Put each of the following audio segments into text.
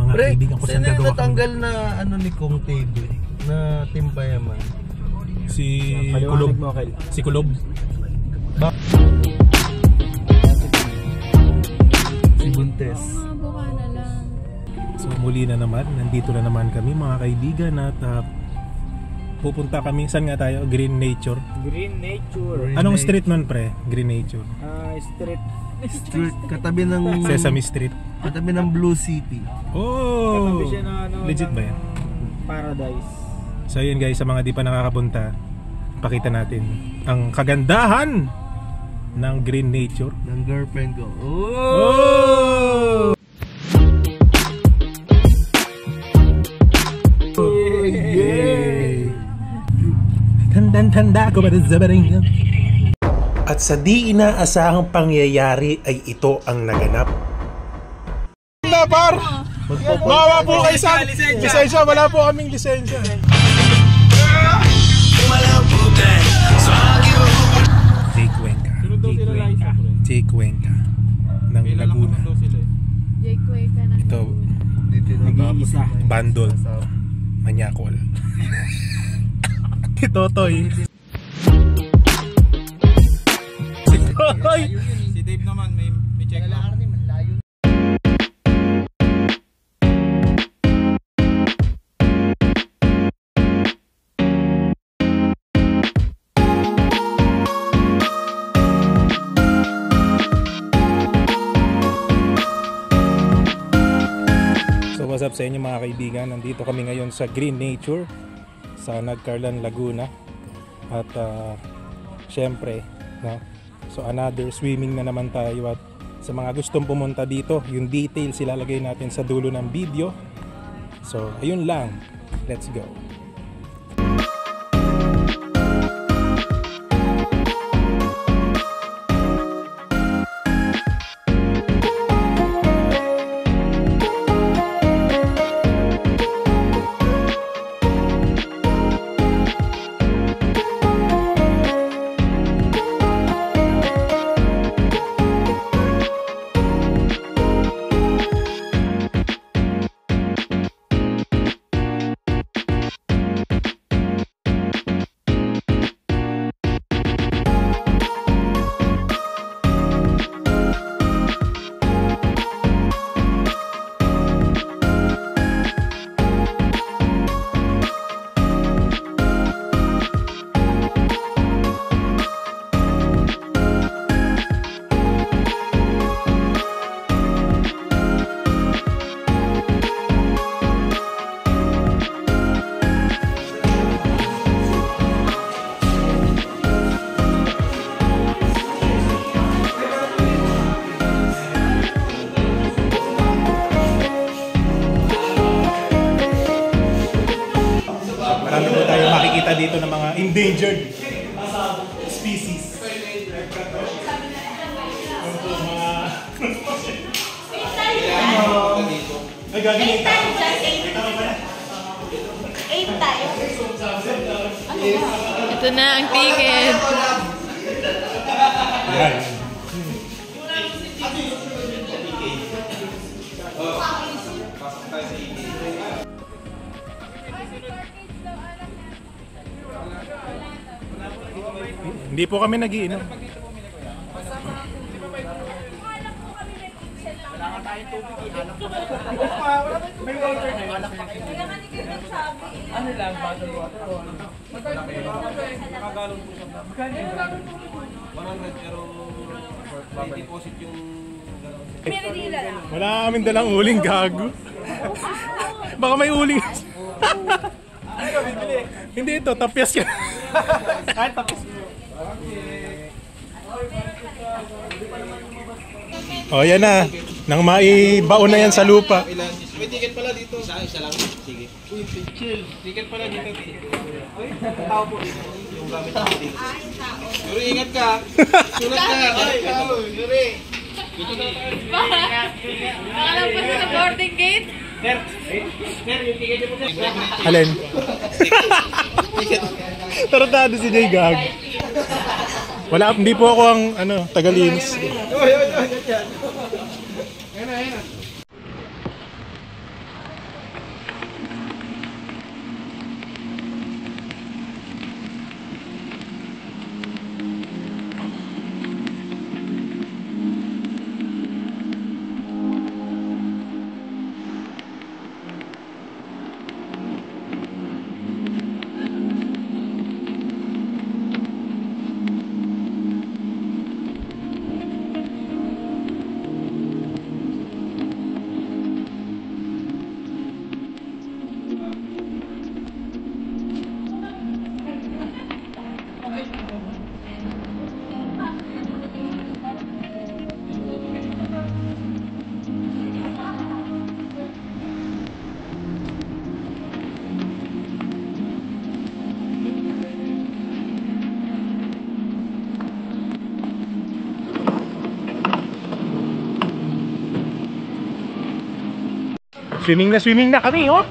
mga kaibigan ko sa sino yung gagawa natanggal na ano ni Kong TV na Timpayaman? Si Kulob. Si Kulob. Si Buntes. Buka na lang. So muli na naman, nandito na naman kami mga kaibigan at pupunta kami, saan nga tayo? Green Nature. Green Nature. Anong street nun pre? Green Nature. Street katabi ng Sesame Street. Katabi ng Blue City. Oh! Katabi siya na, Legit ba yan? Paradise. So yun guys, sa mga di pa nakakapunta, pakita natin ang kagandahan ng Green Nature. Ng girlfriend ko. Oh! Yay! Tandang-tanda ko ba sa baringan? At sa di inaasahang pangyayari ay ito ang naganap. Na par! Bawa po kayo sa lisensya, wala po kaming lisensya. Jay Cuenca ng Laguna. Ito, Bandol, Manyakol. Ito Toy. Si Toy. Si Dave naman may check lang. What's up sa inyo mga kaibigan, nandito kami ngayon sa Green Nature sa Nagcarlan, Laguna at syempre no? So another swimming na naman tayo at sa mga gustong pumunta dito, yung details ilalagay natin sa dulo ng video. So ayun lang, let's go. Marami po tayo makikita dito ng mga endangered species. Ay, gagawin tayo. 8 tayo. Ito na ang ticket. Yan. Hindi po kami nag-iinom. Ano lang, bottle water o ano? Nakagalon po siya. 100 pero may deposit yung Wala kaming dalang uling, gago. Baka may uling. ano ka bibili? Hindi ito, tapyas yan. Ay, tapos. O yan na, nang maibaon na yan sa lupa. May ticket pala dito. Isa lang. Sige. Uy, chill. Ticket pala dito. Uy, tao po dito. Yung gamit ng ticket. Yuri, ingat ka. Sulat ka. Yuri. Alam mo sa boarding gate? Sir, yung ticket niyo po. Alin? Tarantado si Jay, gag. Wala, hindi po ako ang tagalinis. Swimming na kami, oh.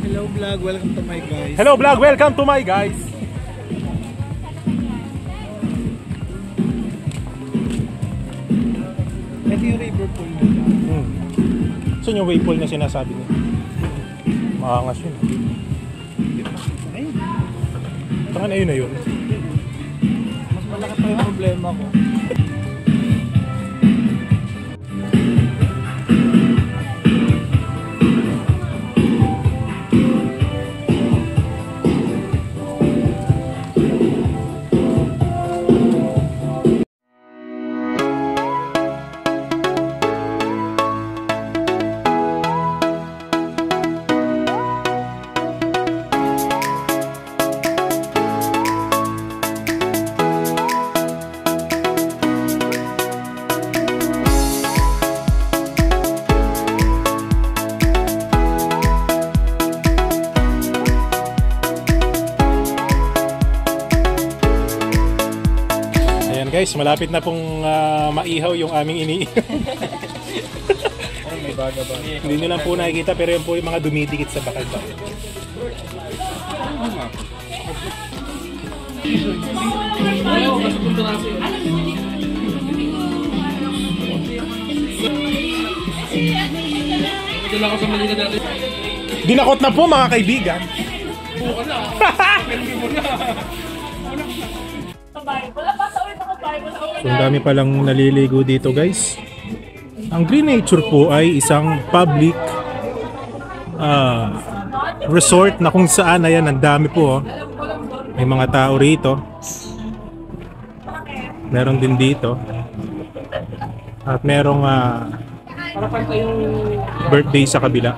Hello vlog, welcome to my guys. Hello vlog, welcome to my guys. Ito yung river pool na. So yung wave pool na sinasabi niya. Maangas yun. Ay, Tangan ayun na yun. mas malaki pa yung problema ko. Ayan guys, malapit na pong maihaw yung aming iniihaw. May baga ba? Hindi nyo lang po nakikita pero yan po yung mga dumidikit sa bakal. Dinakot na po mga kaibigan. So, ang dami palang naliligo dito guys. Ang Green Nature po ay isang public resort na kung saan, ayan, ang dami po, oh. May mga tao rito. Meron din dito. At merong birthday sa kabila.